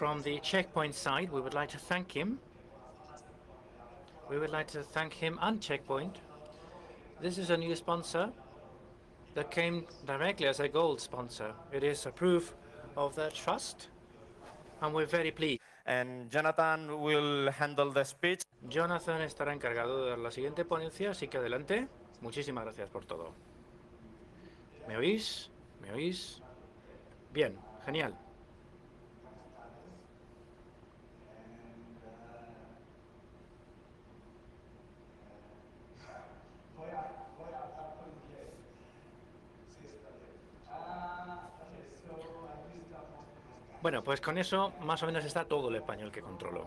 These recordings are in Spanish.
From the Checkpoint side, we would like to thank him. We would like to thank him and Checkpoint. This is a new sponsor that came directly as a gold sponsor. It is a proof of their trust, and we're very pleased. And Jonathan will handle the speech. Jonathan estará encargado de dar la siguiente ponencia, así que adelante. Muchísimas gracias por todo. ¿Me oís? ¿Me oís? Bien, genial. Bueno, pues con eso más o menos está todo el español que controlo.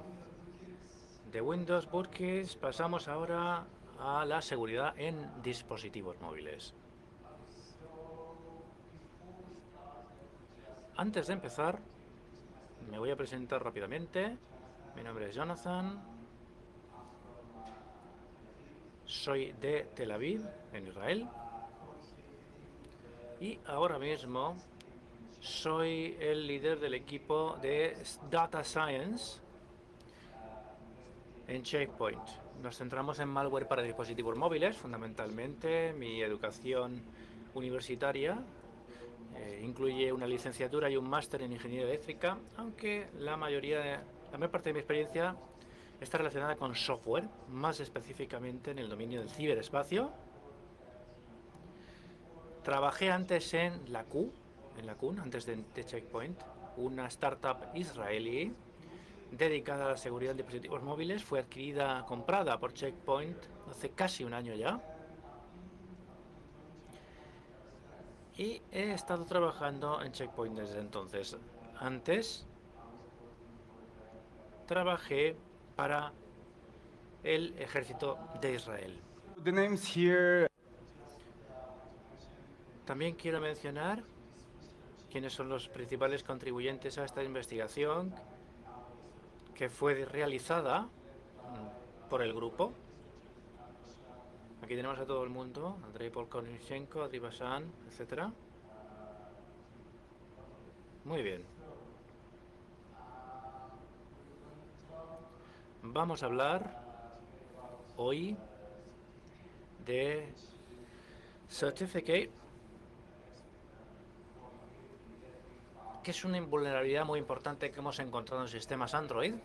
De Windows Bootkeys pasamos ahora a la seguridad en dispositivos móviles. Antes de empezar, me voy a presentar rápidamente. Mi nombre es Jonathan. Soy de Tel Aviv, en Israel. Y ahora mismo soy el líder del equipo de Data Science en Checkpoint. Nos centramos en malware para dispositivos móviles, fundamentalmente. Mi educación universitaria incluye una licenciatura y un máster en ingeniería eléctrica, aunque la mayor parte de mi experiencia está relacionada con software, más específicamente en el dominio del ciberespacio. Trabajé antes en la QN, antes de Checkpoint, una startup israelí dedicada a la seguridad de dispositivos móviles. Fue comprada por Checkpoint hace casi un año ya. Y he estado trabajando en Checkpoint desde entonces. Antes trabajé para el ejército de Israel. The names here. También quiero mencionar quiénes son los principales contribuyentes a esta investigación que fue realizada por el grupo. Aquí tenemos a todo el mundo: Andrei Polkonichenko, Adri Basan, etc. Muy bien. Vamos a hablar hoy de Certificate, que es una invulnerabilidad muy importante que hemos encontrado en sistemas Android.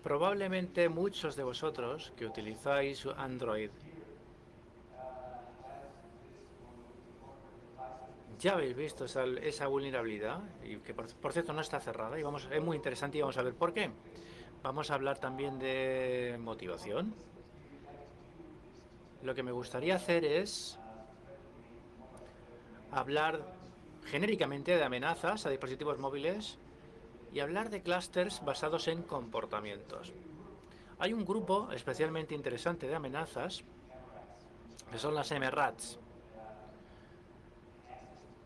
Probablemente muchos de vosotros que utilizáis Android ya habéis visto esa vulnerabilidad, y que por cierto no está cerrada, y es muy interesante y vamos a ver por qué. Vamos a hablar también de motivación. Lo que me gustaría hacer es hablar genéricamente de amenazas a dispositivos móviles y hablar de clústeres basados en comportamientos. Hay un grupo especialmente interesante de amenazas que son las MRATs,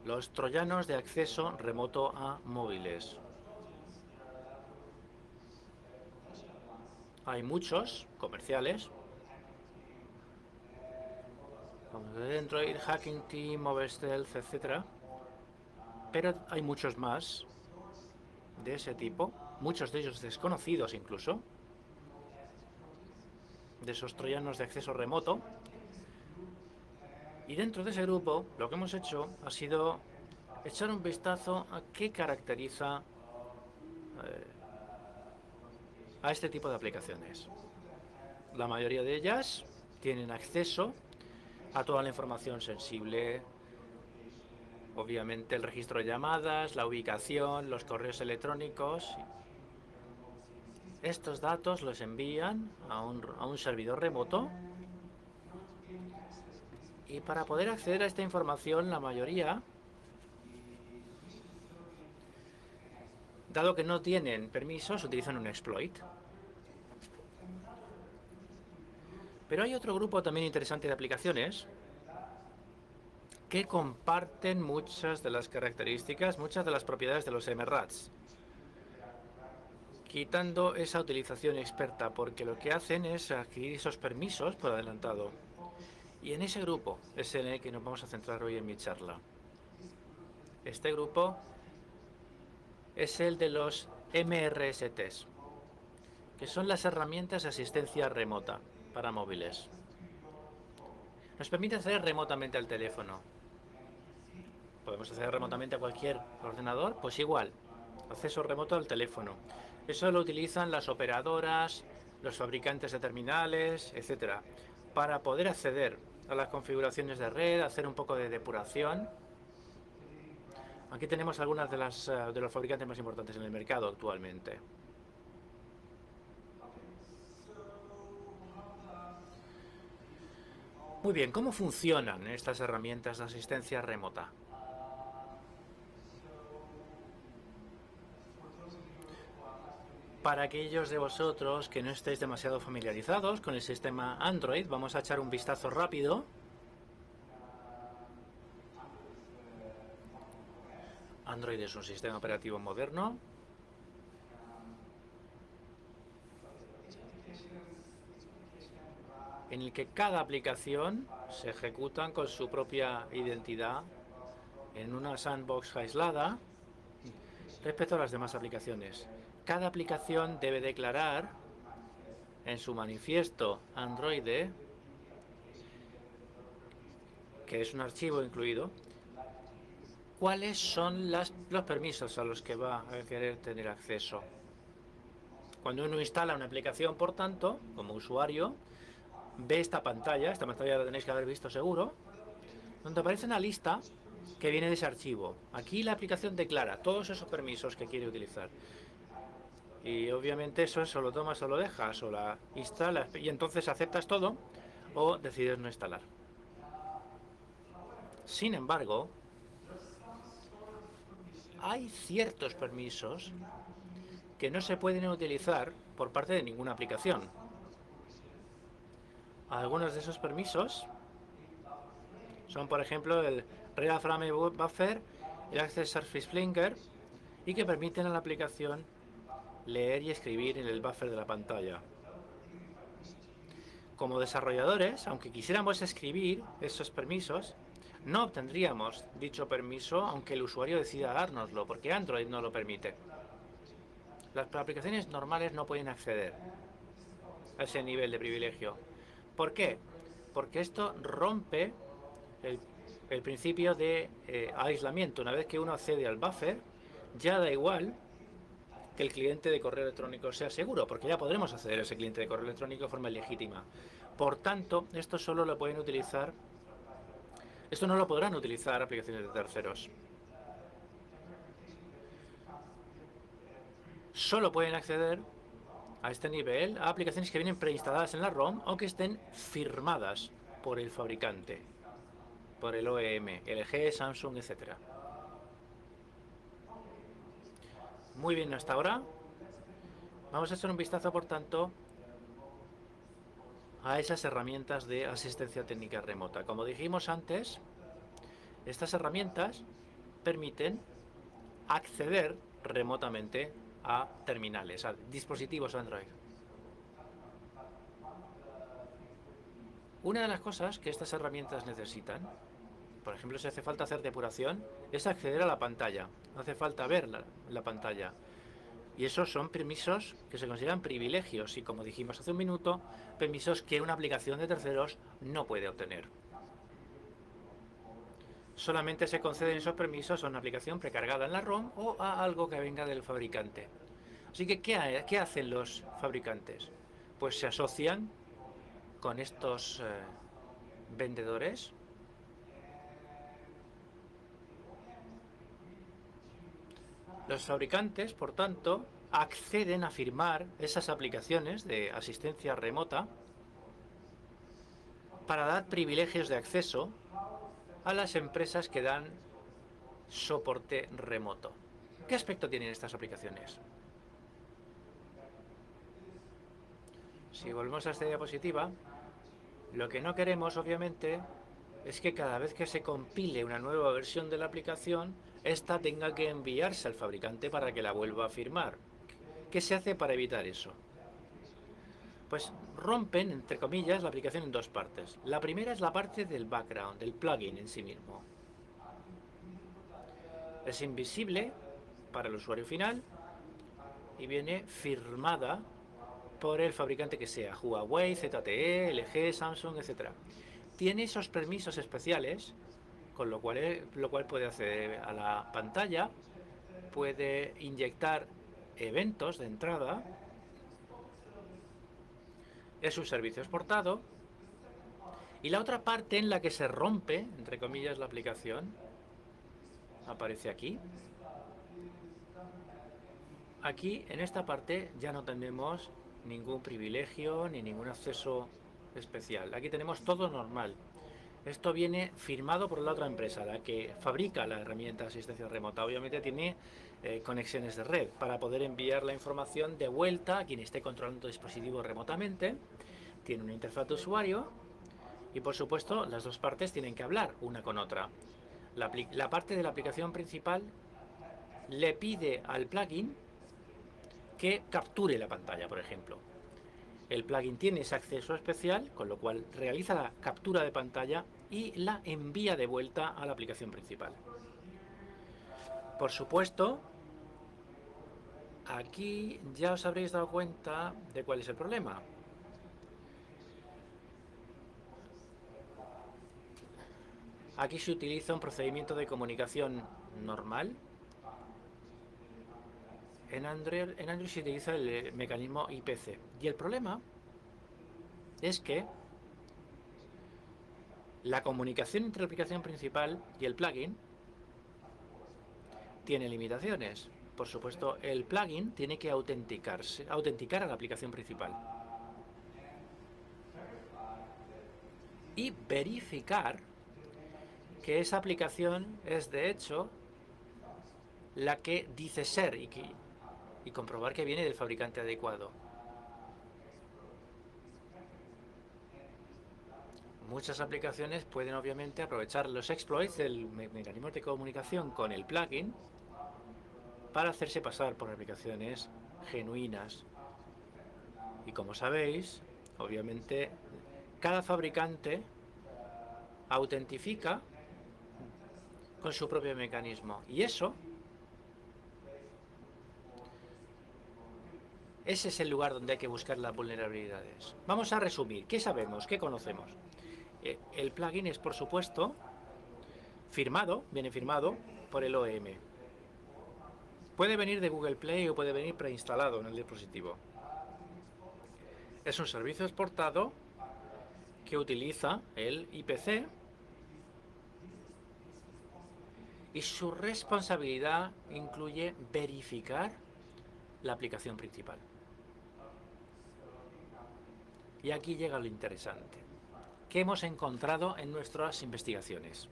los troyanos de acceso remoto a móviles. Hay muchos comerciales, como Android, Hacking Team, Mobile Stealth, etc. Pero hay muchos más de ese tipo, muchos de ellos desconocidos incluso, de esos troyanos de acceso remoto. Y dentro de ese grupo lo que hemos hecho ha sido echar un vistazo a qué caracteriza a este tipo de aplicaciones. La mayoría de ellas tienen acceso a toda la información sensible, obviamente el registro de llamadas, la ubicación, los correos electrónicos. Estos datos los envían a un servidor remoto, y para poder acceder a esta información, la mayoría, dado que no tienen permisos, utilizan un exploit. Pero hay otro grupo también interesante de aplicaciones que comparten muchas de las características, muchas de las propiedades de los MRATs, quitando esa utilización experta, porque lo que hacen es adquirir esos permisos por adelantado. Y en ese grupo es en el que nos vamos a centrar hoy en mi charla. Este grupo es el de los MRSTs, que son las herramientas de asistencia remota para móviles. Nos permite acceder remotamente al teléfono. ¿Podemos acceder remotamente a cualquier ordenador? Pues igual, acceso remoto al teléfono. Eso lo utilizan las operadoras, los fabricantes de terminales, etcétera, para poder acceder a las configuraciones de red, hacer un poco de depuración. Aquí tenemos algunas de los fabricantes más importantes en el mercado actualmente. Muy bien, ¿cómo funcionan estas herramientas de asistencia remota? Para aquellos de vosotros que no estéis demasiado familiarizados con el sistema Android, vamos a echar un vistazo rápido. Android es un sistema operativo moderno. En el que cada aplicación se ejecuta con su propia identidad en una sandbox aislada respecto a las demás aplicaciones. Cada aplicación debe declarar en su manifiesto Android, que es un archivo incluido, cuáles son los permisos a los que va a querer tener acceso. Cuando uno instala una aplicación, por tanto, como usuario, ve esta pantalla la tenéis que haber visto seguro, donde aparece una lista que viene de ese archivo. Aquí la aplicación declara todos esos permisos que quiere utilizar. Y obviamente eso o lo tomas o lo dejas, o la instalas, y entonces aceptas todo o decides no instalar. Sin embargo, hay ciertos permisos que no se pueden utilizar por parte de ninguna aplicación. Algunos de esos permisos son, por ejemplo, el Real Frame Buffer, el Access Surface Flinker, y que permiten a la aplicación leer y escribir en el buffer de la pantalla. Como desarrolladores, aunque quisiéramos escribir esos permisos, no obtendríamos dicho permiso aunque el usuario decida dárnoslo, porque Android no lo permite. Las aplicaciones normales no pueden acceder a ese nivel de privilegio. ¿Por qué? Porque esto rompe el principio de aislamiento. Una vez que uno accede al buffer, ya da igual que el cliente de correo electrónico sea seguro, porque ya podremos acceder a ese cliente de correo electrónico de forma legítima. Por tanto, esto no lo podrán utilizar aplicaciones de terceros. Solo pueden acceder a este nivel a aplicaciones que vienen preinstaladas en la ROM o que estén firmadas por el fabricante, por el OEM, LG, Samsung, etcétera. Muy bien hasta ahora. Vamos a echar un vistazo, por tanto, a esas herramientas de asistencia técnica remota. Como dijimos antes, estas herramientas permiten acceder remotamente a terminales, a dispositivos Android. Una de las cosas que estas herramientas necesitan, por ejemplo, si hace falta hacer depuración, es acceder a la pantalla. No hace falta ver la pantalla. Y esos son permisos que se consideran privilegios y, como dijimos hace un minuto, permisos que una aplicación de terceros no puede obtener. Solamente se conceden esos permisos a una aplicación precargada en la ROM o a algo que venga del fabricante. Así que, ¿qué hacen los fabricantes? Pues se asocian con estos vendedores. Los fabricantes, por tanto, acceden a firmar esas aplicaciones de asistencia remota para dar privilegios de acceso a las empresas que dan soporte remoto. ¿Qué aspecto tienen estas aplicaciones? Si volvemos a esta diapositiva, lo que no queremos, obviamente, es que cada vez que se compile una nueva versión de la aplicación, esta tenga que enviarse al fabricante para que la vuelva a firmar. ¿Qué se hace para evitar eso? Pues rompen, entre comillas, la aplicación en dos partes. La primera es la parte del background, del plugin en sí mismo. Es invisible para el usuario final y viene firmada por el fabricante que sea, Huawei, ZTE, LG, Samsung, etc. Tiene esos permisos especiales, con lo cual puede acceder a la pantalla, puede inyectar eventos de entrada, es un servicio exportado, y la otra parte en la que se rompe, entre comillas, la aplicación, aparece aquí. Aquí, en esta parte, ya no tenemos ningún privilegio ni ningún acceso especial. Aquí tenemos todo normal. Esto viene firmado por la otra empresa, la que fabrica la herramienta de asistencia remota. Obviamente tiene conexiones de red para poder enviar la información de vuelta a quien esté controlando el dispositivo remotamente. Tiene una interfaz de usuario y, por supuesto, las dos partes tienen que hablar una con otra. La parte de la aplicación principal le pide al plugin que capture la pantalla, por ejemplo. El plugin tiene ese acceso especial, con lo cual realiza la captura de pantalla y la envía de vuelta a la aplicación principal. Por supuesto, aquí ya os habréis dado cuenta de cuál es el problema. Aquí se utiliza un procedimiento de comunicación normal. En Android se utiliza el mecanismo IPC. Y el problema es que la comunicación entre la aplicación principal y el plugin tiene limitaciones. Por supuesto, el plugin tiene que autenticar a la aplicación principal y verificar que esa aplicación es de hecho la que dice ser y comprobar que viene del fabricante adecuado. Muchas aplicaciones pueden obviamente aprovechar los exploits del mecanismo de comunicación con el plugin para hacerse pasar por aplicaciones genuinas. Y como sabéis, obviamente, cada fabricante autentifica con su propio mecanismo. Y ese es el lugar donde hay que buscar las vulnerabilidades. Vamos a resumir. ¿Qué sabemos? ¿Qué conocemos? El plugin es, por supuesto, viene firmado por el OEM. Puede venir de Google Play o puede venir preinstalado en el dispositivo. Es un servicio exportado que utiliza el IPC y su responsabilidad incluye verificar la aplicación principal. Y aquí llega lo interesante. ¿Qué hemos encontrado en nuestras investigaciones?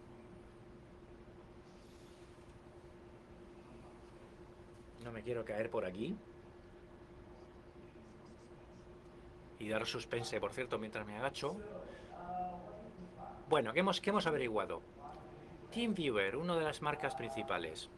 No me quiero caer por aquí. Y dar suspense, por cierto, mientras me agacho. Bueno, ¿qué hemos averiguado? TeamViewer, una de las marcas principales.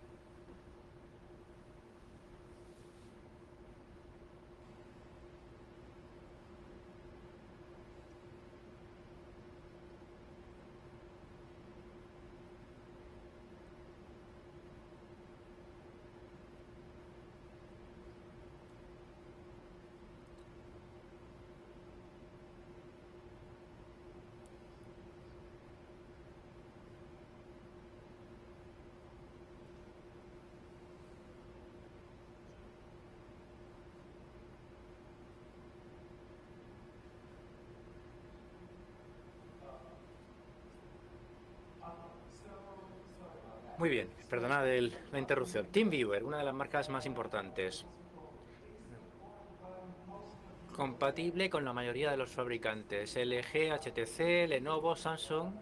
Muy bien, perdonad la interrupción. TeamViewer, una de las marcas más importantes. Compatible con la mayoría de los fabricantes. LG, HTC, Lenovo, Samsung.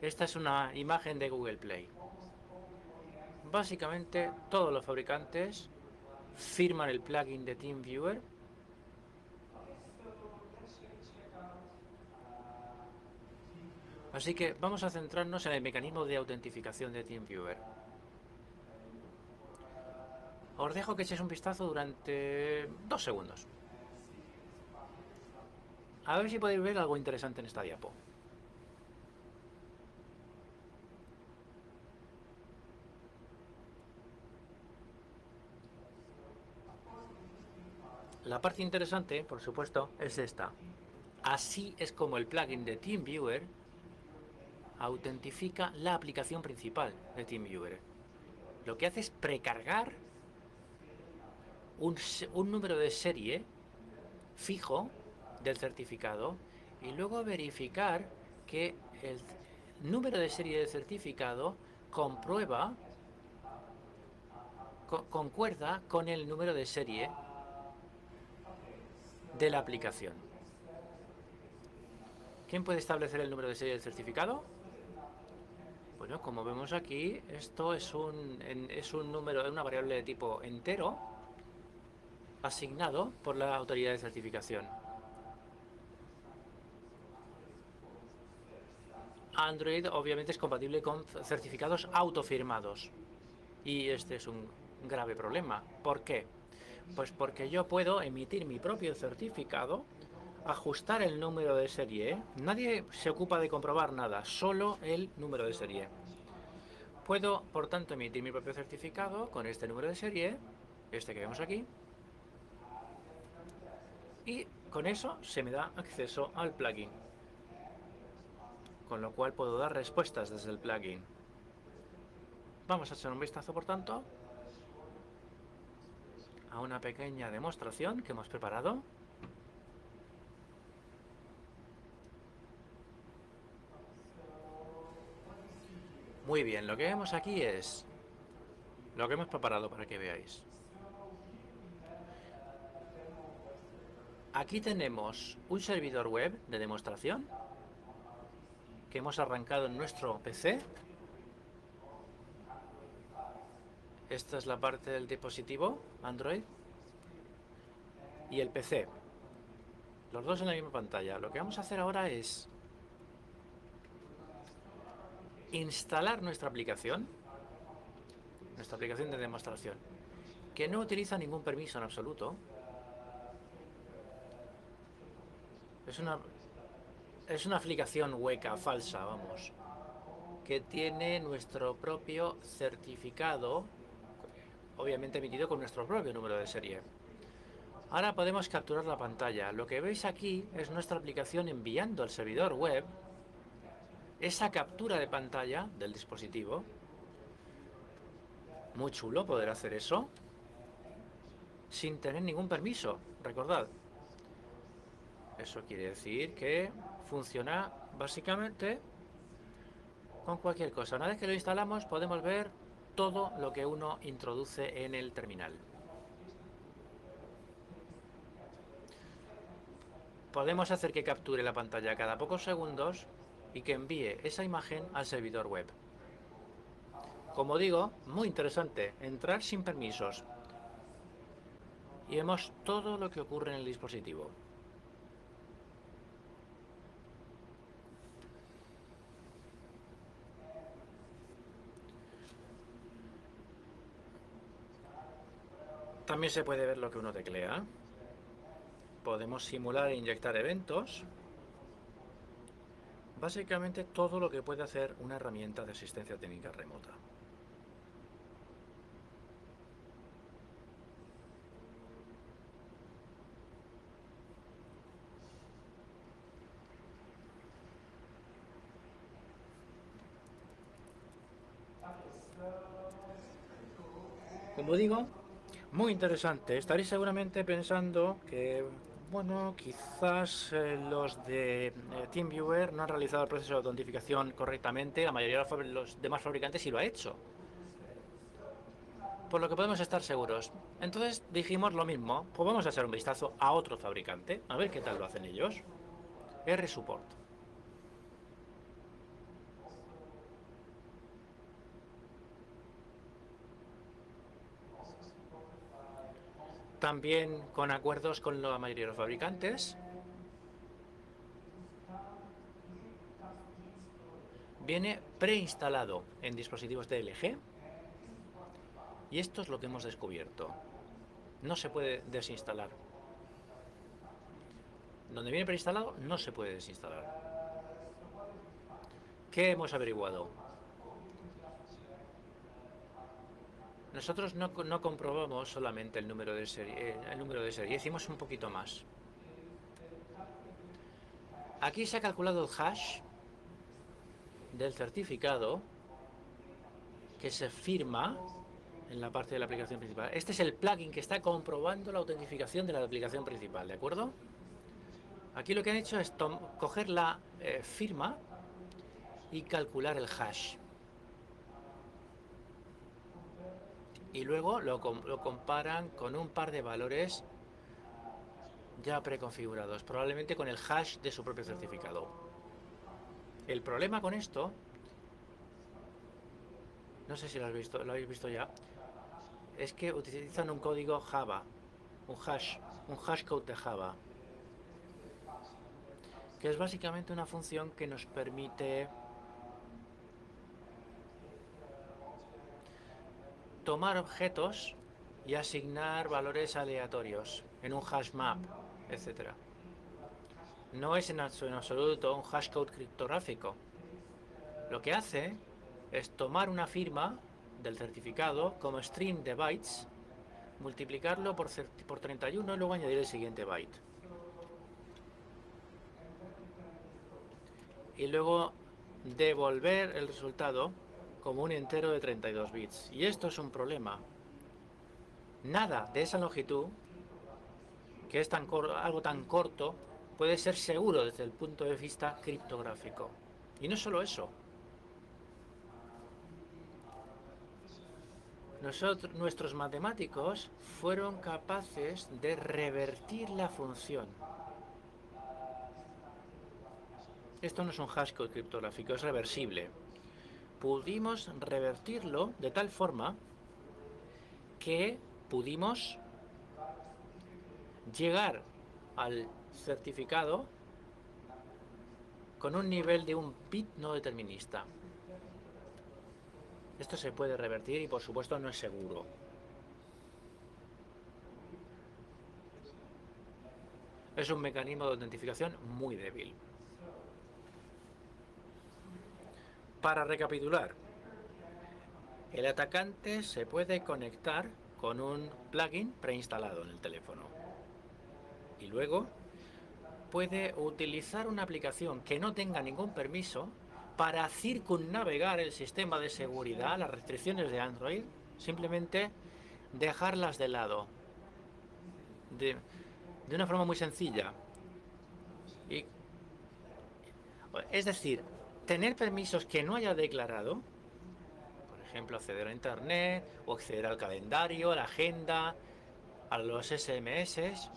Esta es una imagen de Google Play. Básicamente, todos los fabricantes firman el plugin de TeamViewer. Así que vamos a centrarnos en el mecanismo de autentificación de TeamViewer. Os dejo que echéis un vistazo durante 2 segundos. A ver si podéis ver algo interesante en esta diapo. La parte interesante, por supuesto, es esta. Así es como el plugin de TeamViewer autentifica la aplicación principal de TeamViewer. Lo que hace es precargar un número de serie fijo del certificado y luego verificar que el número de serie del certificado concuerda con el número de serie de la aplicación. ¿Quién puede establecer el número de serie del certificado? Bueno, como vemos aquí, esto es un número, una variable de tipo entero asignado por la autoridad de certificación. Android obviamente es compatible con certificados autofirmados. Y este es un grave problema. ¿Por qué? Pues porque yo puedo emitir mi propio certificado, ajustar el número de serie. Nadie se ocupa de comprobar nada, solo el número de serie. Puedo, por tanto, emitir mi propio certificado con este número de serie, este que vemos aquí, y con eso se me da acceso al plugin, con lo cual puedo dar respuestas desde el plugin. Vamos a echar un vistazo, por tanto, a una pequeña demostración que hemos preparado. Muy bien, lo que vemos aquí es lo que hemos preparado para que veáis. Aquí tenemos un servidor web de demostración que hemos arrancado en nuestro PC. Esta es la parte del dispositivo Android y el PC. Los dos en la misma pantalla. Lo que vamos a hacer ahora es instalar nuestra aplicación de demostración, que no utiliza ningún permiso en absoluto. Es una aplicación hueca, falsa, vamos, que tiene nuestro propio certificado, obviamente emitido con nuestro propio número de serie. Ahora podemos capturar la pantalla. Lo que veis aquí es nuestra aplicación enviando al servidor web esa captura de pantalla del dispositivo. Muy chulo poder hacer eso sin tener ningún permiso, recordad. Eso quiere decir que funciona básicamente con cualquier cosa. Una vez que lo instalamos podemos ver todo lo que uno introduce en el terminal. Podemos hacer que capture la pantalla cada pocos segundos y que envíe esa imagen al servidor web. Como digo, muy interesante, entrar sin permisos. Y vemos todo lo que ocurre en el dispositivo. También se puede ver lo que uno teclea. Podemos simular e inyectar eventos. Básicamente todo lo que puede hacer una herramienta de asistencia técnica remota. Como digo, muy interesante. Estaréis seguramente pensando que, bueno, quizás los de TeamViewer no han realizado el proceso de autentificación correctamente. La mayoría de los demás fabricantes sí lo ha hecho. Por lo que podemos estar seguros. Entonces dijimos lo mismo. Pues vamos a echar un vistazo a otro fabricante. A ver qué tal lo hacen ellos. R-Support. También con acuerdos con la mayoría de los fabricantes. Viene preinstalado en dispositivos de LG. Y esto es lo que hemos descubierto. No se puede desinstalar. Donde viene preinstalado no se puede desinstalar. ¿Qué hemos averiguado? nosotros no comprobamos solamente el número de serie, hicimos un poquito más. Aquí se ha calculado el hash del certificado que se firma en la parte de la aplicación principal. Este es el plugin que está comprobando la autentificación de la aplicación principal, ¿de acuerdo? Aquí lo que han hecho es coger la firma y calcular el hash. Y luego lo comparan con un par de valores ya preconfigurados, probablemente con el hash de su propio certificado. El problema con esto, no sé si lo habéis visto ya, es que utilizan un código Java, un hashcode de Java, que es básicamente una función que nos permite tomar objetos y asignar valores aleatorios en un hash map, etc. No es en absoluto un hashcode criptográfico. Lo que hace es tomar una firma del certificado como string de bytes, multiplicarlo por 31 y luego añadir el siguiente byte. Y luego devolver el resultado como un entero de 32 bits. Y esto es un problema. Nada de esa longitud, que es algo tan corto, puede ser seguro desde el punto de vista criptográfico. Y no solo eso. Nuestros matemáticos fueron capaces de revertir la función. Esto no es un hashcode criptográfico, es reversible. Pudimos revertirlo de tal forma que pudimos llegar al certificado con un nivel de un bit no determinista. Esto se puede revertir y por supuesto no es seguro. Es un mecanismo de autentificación muy débil. Para recapitular, el atacante se puede conectar con un plugin preinstalado en el teléfono y luego puede utilizar una aplicación que no tenga ningún permiso para circunnavegar el sistema de seguridad, las restricciones de Android, simplemente dejarlas de lado de una forma muy sencilla. Es decir, tener permisos que no haya declarado, por ejemplo, acceder a Internet o acceder al calendario, a la agenda, a los SMS,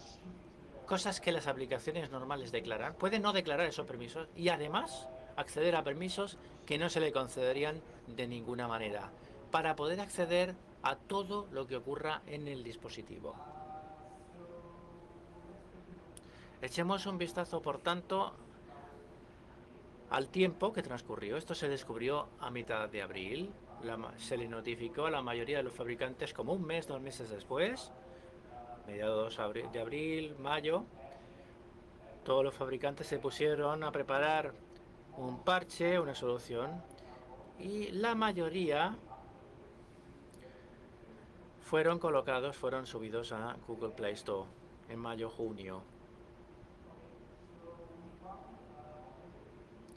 cosas que las aplicaciones normales declaran, puede no declarar esos permisos y además acceder a permisos que no se le concederían de ninguna manera, para poder acceder a todo lo que ocurra en el dispositivo. Echemos un vistazo, por tanto, al tiempo que transcurrió. Esto se descubrió a mitad de abril. Se le notificó a la mayoría de los fabricantes como un mes, 2 meses después, mediados de abril, mayo. Todos los fabricantes se pusieron a preparar un parche, una solución, y la mayoría fueron subidos a Google Play Store en mayo-junio.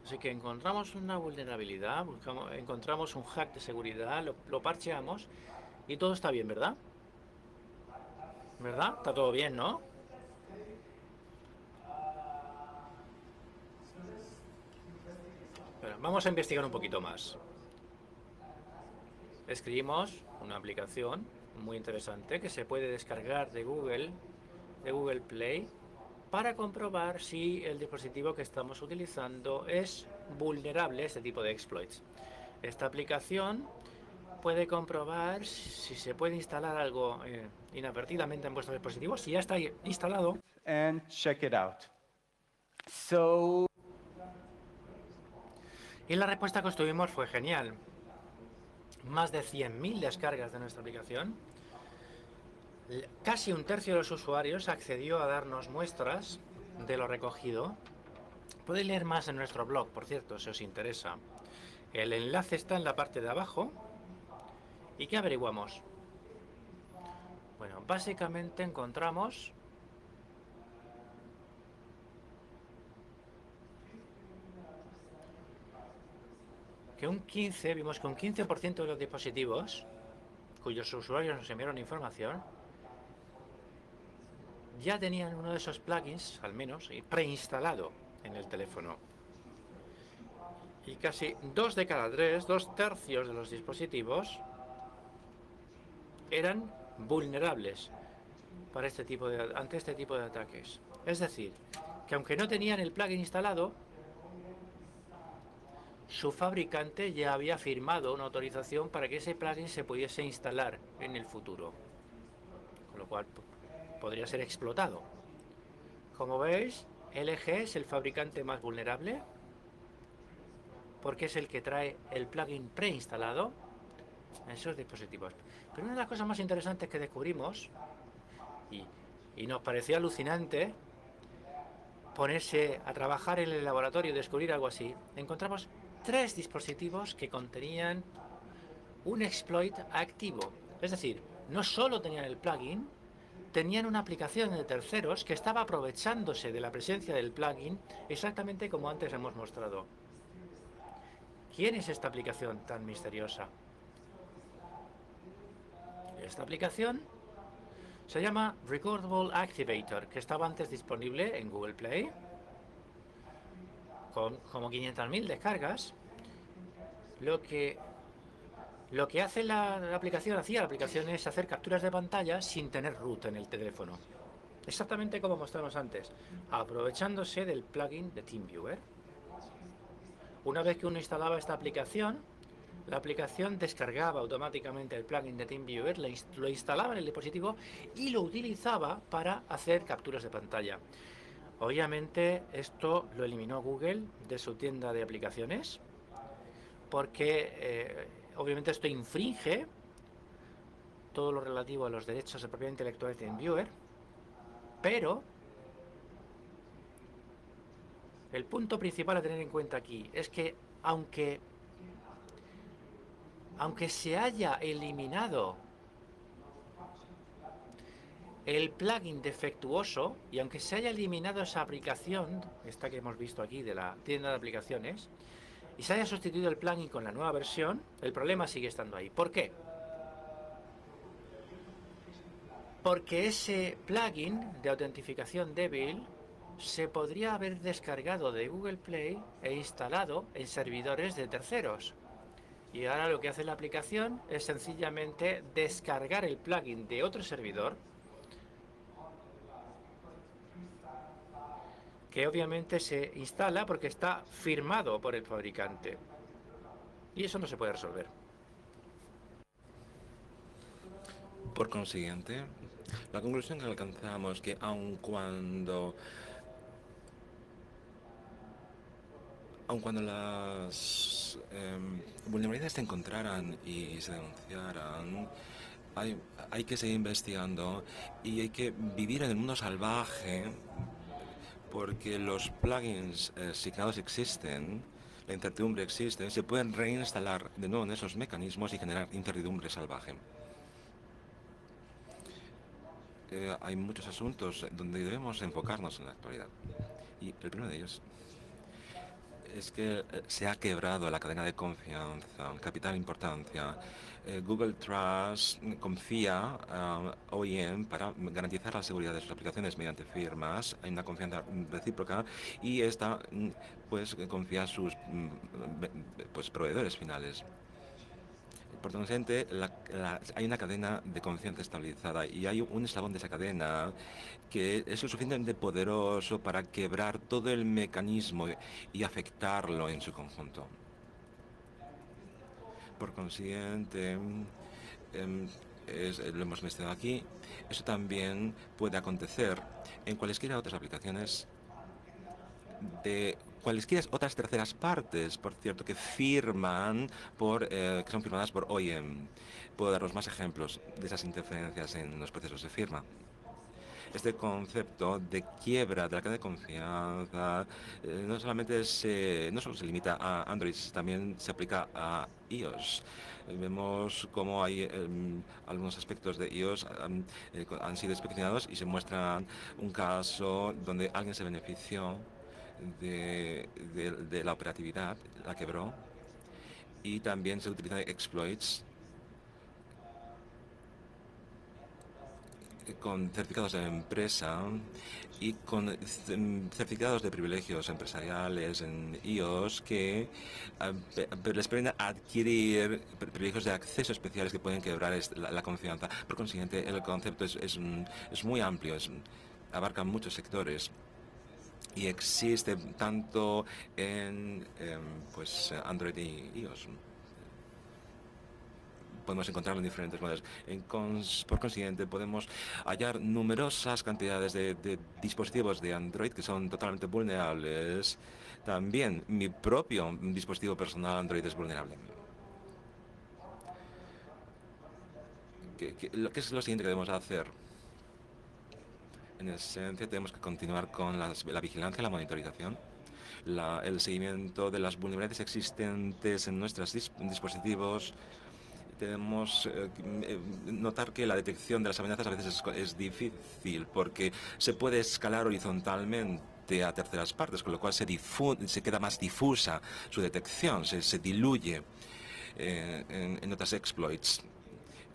Así que encontramos una vulnerabilidad, encontramos un hack de seguridad, lo parcheamos y todo está bien, ¿verdad? ¿Verdad? Está todo bien, ¿no? Bueno, vamos a investigar un poquito más. Escribimos una aplicación muy interesante que se puede descargar de Google Play, para comprobar si el dispositivo que estamos utilizando es vulnerable a este tipo de exploits. Esta aplicación puede comprobar si se puede instalar algo inadvertidamente en vuestro dispositivo, si ya está instalado. And check it out. So, y la respuesta que obtuvimos fue genial. Más de 100.000 descargas de nuestra aplicación. Casi un tercio de los usuarios accedió a darnos muestras de lo recogido. Podéis leer más en nuestro blog, por cierto, si os interesa. El enlace está en la parte de abajo. ¿Y qué averiguamos? básicamente encontramos que vimos que un 15% de los dispositivos cuyos usuarios nos enviaron información ya tenían uno de esos plugins, al menos, preinstalado en el teléfono. Y casi 2 de cada 3, 2/3 de los dispositivos, eran vulnerables para ante este tipo de ataques. Es decir, que aunque no tenían el plugin instalado, su fabricante ya había firmado una autorización para que ese plugin se pudiese instalar en el futuro, con lo cual podría ser explotado. Como veis, LG es el fabricante más vulnerable porque es el que trae el plugin preinstalado en esos dispositivos. Pero una de las cosas más interesantes que descubrimos, y nos pareció alucinante ponerse a trabajar en el laboratorio y descubrir algo así, encontramos 3 dispositivos que contenían un exploit activo. Es decir, no solo tenían el plugin, tenían una aplicación de terceros que estaba aprovechándose de la presencia del plugin exactamente como antes hemos mostrado. ¿Quién es esta aplicación tan misteriosa? Esta aplicación se llama Recordable Activator, que estaba antes disponible en Google Play, con como 500.000 descargas. Lo que hace la aplicación es hacer capturas de pantalla sin tener root en el teléfono. Exactamente como mostramos antes, aprovechándose del plugin de TeamViewer. Una vez que uno instalaba esta aplicación, la aplicación descargaba automáticamente el plugin de TeamViewer, lo instalaba en el dispositivo y lo utilizaba para hacer capturas de pantalla. Obviamente esto lo eliminó Google de su tienda de aplicaciones porque obviamente esto infringe todo lo relativo a los derechos de propiedad intelectual de TeamViewer, pero el punto principal a tener en cuenta aquí es que aunque se haya eliminado el plugin defectuoso y aunque se haya eliminado esa aplicación, esta que hemos visto aquí de la tienda de aplicaciones, y se haya sustituido el plugin con la nueva versión, el problema sigue estando ahí. ¿Por qué? Porque ese plugin de autentificación débil se podría haber descargado de Google Play e instalado en servidores de terceros. Y ahora lo que hace la aplicación es sencillamente descargar el plugin de otro servidor, que obviamente se instala porque está firmado por el fabricante. Y eso no se puede resolver. Por consiguiente, la conclusión que alcanzamos es que aun cuando las vulnerabilidades se encontraran y se denunciaran, hay que seguir investigando y hay que vivir en el mundo salvaje porque los plugins asignados existen, la incertidumbre existe, se pueden reinstalar de nuevo en esos mecanismos y generar incertidumbre salvaje. Hay muchos asuntos donde debemos enfocarnos en la actualidad. Y el primero de ellos es que se ha quebrado la cadena de confianza, capital importancia. Google Trust confía a OEM para garantizar la seguridad de sus aplicaciones mediante firmas. Hay una confianza recíproca y esta pues confía a sus proveedores finales. Por consiguiente, hay una cadena de confianza estabilizada y hay un eslabón de esa cadena que es lo suficientemente poderoso para quebrar todo el mecanismo y afectarlo en su conjunto. Por consiguiente, lo hemos mencionado aquí, eso también puede acontecer en cualesquiera otras aplicaciones de cualesquiera otras terceras partes, por cierto, que firman que son firmadas por OEM. Puedo daros más ejemplos de esas interferencias en los procesos de firma. este concepto de quiebra de la cadena de confianza no no solo se limita a Android, también se aplica a iOS. Vemos cómo hay algunos aspectos de iOS han sido inspeccionados y se muestra un caso donde alguien se benefició de la operatividad, la quebró, y también se utilizan exploits con certificados de empresa y con certificados de privilegios empresariales en iOS que les permiten adquirir privilegios de acceso especiales que pueden quebrar la confianza. Por consiguiente, el concepto es muy amplio, abarca muchos sectores y existe tanto en pues Android y iOS. Podemos encontrarlo en diferentes modelos. Por consiguiente, podemos hallar numerosas cantidades de dispositivos de Android que son totalmente vulnerables. También mi propio dispositivo personal Android es vulnerable. ¿Qué es lo siguiente que debemos hacer? En esencia, tenemos que continuar con la vigilancia, la monitorización, el seguimiento de las vulnerabilidades existentes en nuestros dispositivos. Tenemos notar que la detección de las amenazas a veces es difícil porque se puede escalar horizontalmente a terceras partes, con lo cual se queda más difusa su detección, se diluye en otras exploits.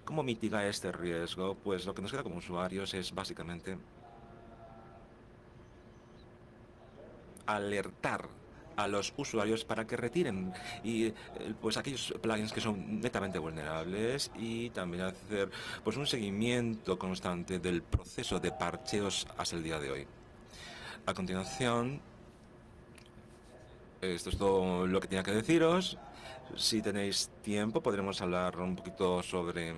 ¿Cómo mitiga este riesgo? Pues lo que nos queda como usuarios es básicamente alertar a los usuarios para que retiren pues aquellos plugins que son netamente vulnerables y también hacer pues un seguimiento constante del proceso de parcheos hasta el día de hoy. A continuación, esto es todo lo que tenía que deciros. Si tenéis tiempo, podremos hablar un poquito sobre...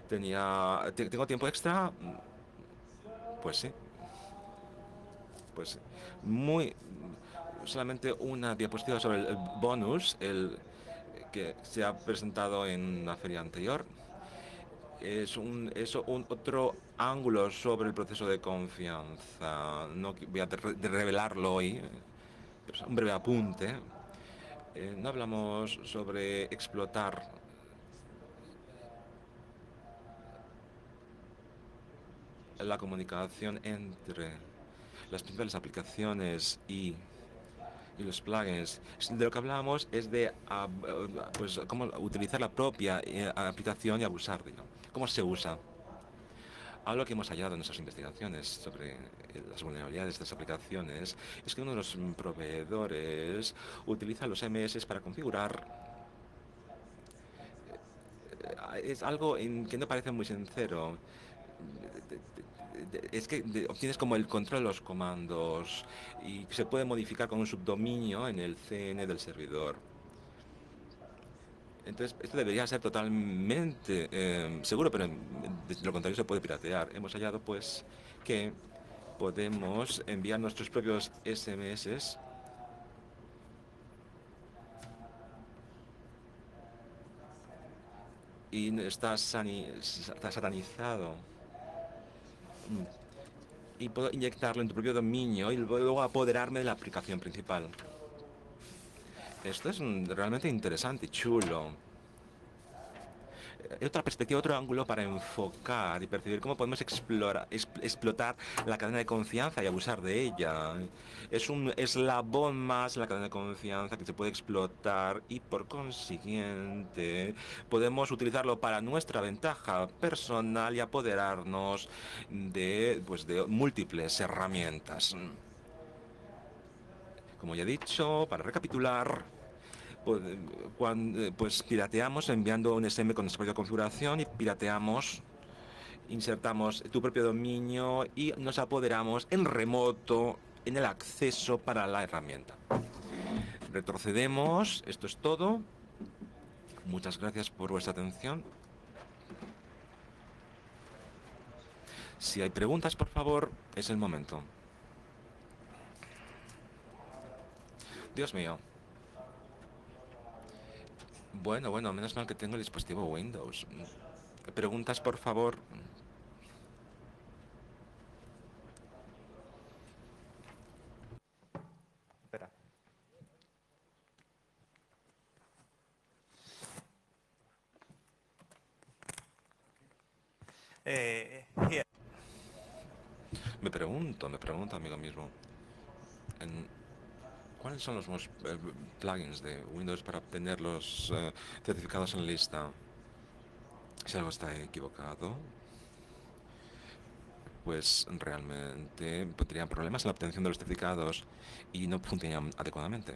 ¿Tengo tiempo extra? Pues sí. Pues solamente una diapositiva sobre el bonus, el que se ha presentado en la feria anterior. Es otro ángulo sobre el proceso de confianza. No voy a revelarlo hoy, pero es un breve apunte. No hablamos sobre explotar la comunicación entre las principales aplicaciones y los plugins. De lo que hablamos es de pues, cómo utilizar la propia aplicación y abusar de ella. ¿Cómo se usa? Algo que hemos hallado en nuestras investigaciones sobre las vulnerabilidades de estas aplicaciones es que uno de los proveedores utiliza los MS para configurar. Es algo que no parece muy sincero. Es que obtienes como el control de los comandos y se puede modificar con un subdominio en el CN del servidor. Entonces, esto debería ser totalmente seguro, pero de lo contrario se puede piratear. Hemos hallado, pues, que podemos enviar nuestros propios SMS y está satanizado. Y puedo inyectarlo en tu propio dominio y luego apoderarme de la aplicación principal. Esto es realmente interesante y chulo. Otra perspectiva, otro ángulo para enfocar y percibir cómo podemos explotar la cadena de confianza y abusar de ella. Es un eslabón más en la cadena de confianza que se puede explotar y por consiguiente podemos utilizarlo para nuestra ventaja personal y apoderarnos de múltiples herramientas. Como ya he dicho, para recapitular, pues pirateamos enviando un SM con nuestra propia configuración y pirateamos, insertamos tu propio dominio y nos apoderamos en remoto en el acceso para la herramienta. Retrocedemos, esto es todo. Muchas gracias por vuestra atención. Si hay preguntas, por favor, es el momento. Dios mío. Bueno, menos mal que tengo el dispositivo Windows. Preguntas, por favor. here. Me pregunto, amigo mismo, en- ¿cuáles son los nuevos plugins de Windows para obtener los certificados en lista? Si algo está equivocado, pues realmente tendrían problemas en la obtención de los certificados y no funcionan adecuadamente.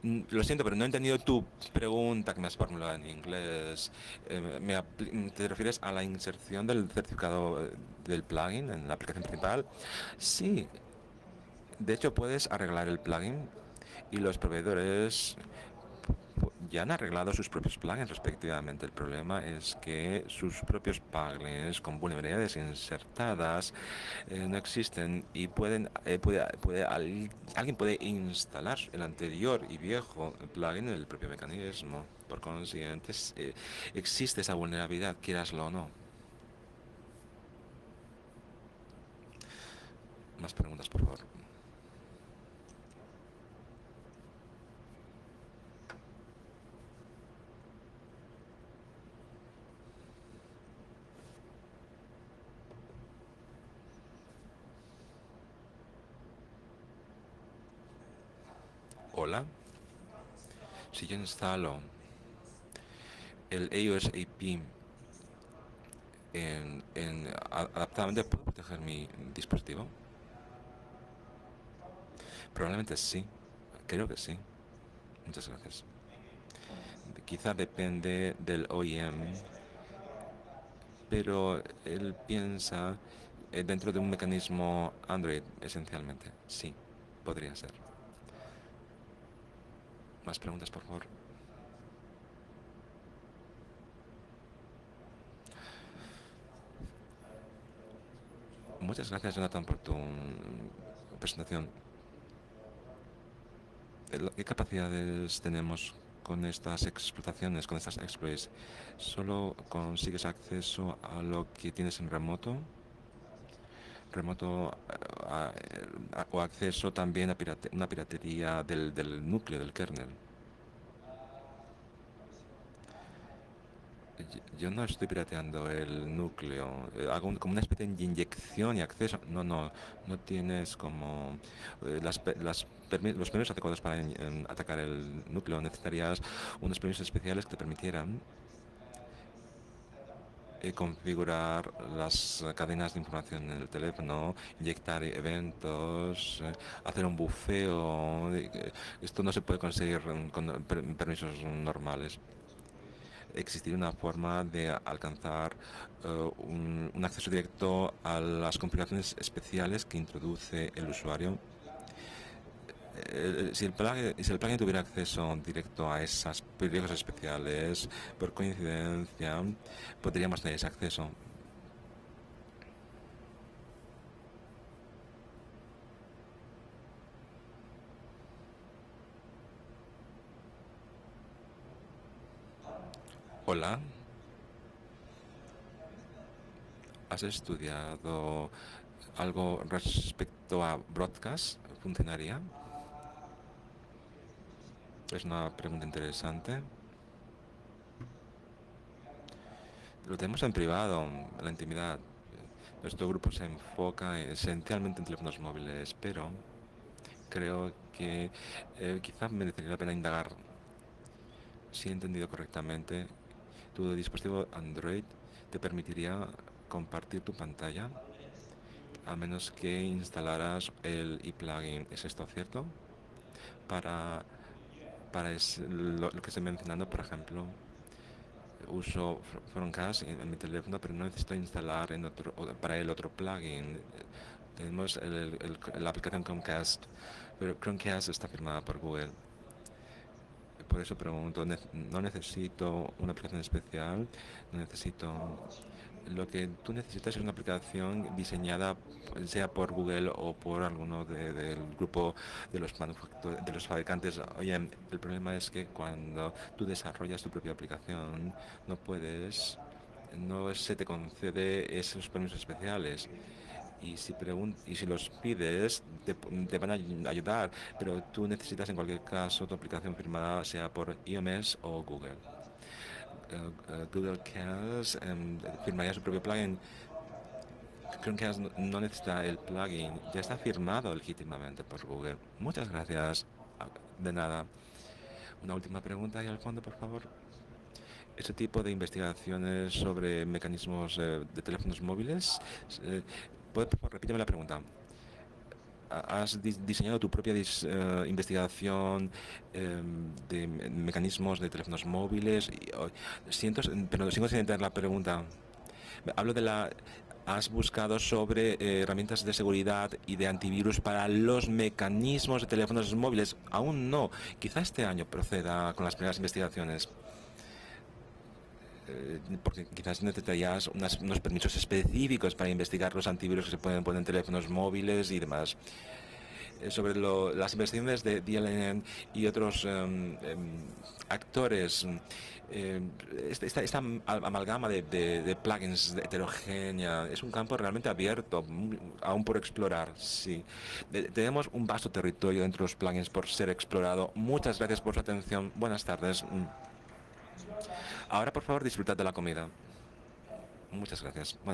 Lo siento, pero no he entendido tu pregunta que me has formulado en inglés. ¿Te refieres a la inserción del certificado del plugin en la aplicación principal? Sí, de hecho puedes arreglar el plugin y los proveedores ya han arreglado sus propios plugins respectivamente. El problema es que sus propios plugins con vulnerabilidades insertadas no existen y alguien puede instalar el anterior y viejo plugin en el propio mecanismo. Por consiguiente, existe esa vulnerabilidad, quieraslo o no. Más preguntas, por favor. Hola. Si yo instalo el iOS AP adaptadamente, ¿puedo proteger mi dispositivo? Probablemente sí. Creo que sí. Muchas gracias. Quizá depende del OEM, pero él piensa dentro de un mecanismo Android, esencialmente. Sí, podría ser. Más preguntas, por favor. Muchas gracias, Jonathan, por tu presentación. ¿Qué capacidades tenemos con estas explotaciones, con estas exploits? ¿Solo consigues acceso a lo que tienes en remoto? O acceso también a una piratería del núcleo, del kernel? Yo no estoy pirateando el núcleo, hago como una especie de inyección y acceso. No tienes como los permisos adecuados para atacar el núcleo. Necesitarías unos permisos especiales que te permitieran configurar las cadenas de información en el teléfono, inyectar eventos, hacer un bufeo. Esto no se puede conseguir con permisos normales. Existiría una forma de alcanzar un acceso directo a las configuraciones especiales que introduce el usuario. Si el plugin tuviera acceso directo a esas permisos especiales, por coincidencia, podríamos tener ese acceso. Hola. ¿Has estudiado algo respecto a broadcast? ¿Funcionaría? Es una pregunta interesante. Lo tenemos en privado, en la intimidad. Nuestro grupo se enfoca esencialmente en teléfonos móviles, pero creo que quizá merecería la pena indagar. Si he entendido correctamente, tu dispositivo Android te permitiría compartir tu pantalla a menos que instalaras el ePlugin. ¿Es esto cierto? Para, lo que estoy mencionando, por ejemplo, uso Chromecast en mi teléfono, pero no necesito instalar para el otro plugin. Tenemos la aplicación Chromecast, pero Chromecast está firmada por Google. Por eso pregunto, no necesito una aplicación especial, no necesito... Lo que tú necesitas es una aplicación diseñada sea por Google o por alguno del grupo de de los fabricantes. Oye, el problema es que cuando tú desarrollas tu propia aplicación no se te concede esos permisos especiales. Y si los pides, te van a ayudar, pero tú necesitas en cualquier caso tu aplicación firmada sea por iOS o Google. Google Chaos firmaría su propio plugin. Chromecast no necesita el plugin, ya está firmado legítimamente por Google. Muchas gracias. De nada. Una última pregunta ahí al fondo, por favor. Este tipo de investigaciones sobre mecanismos de teléfonos móviles, ¿puede, por favor, repíteme la pregunta? ¿Has diseñado tu propia investigación de mecanismos de teléfonos móviles? Pero sigo sin entender la pregunta. Hablo de la... ¿Has buscado sobre herramientas de seguridad y de antivirus para los mecanismos de teléfonos móviles? Aún no. Quizá este año proceda con las primeras investigaciones. Porque quizás necesitarías unos permisos específicos para investigar los antivirus que se pueden poner en teléfonos móviles y demás. Sobre las investigaciones de DLN y otros actores, esta amalgama de plugins heterogénea es un campo realmente abierto, aún por explorar. Sí, tenemos un vasto territorio dentro de los plugins por ser explorado. Muchas gracias por su atención. Buenas tardes. Ahora, por favor, disfrutad de la comida. Muchas gracias. Buenas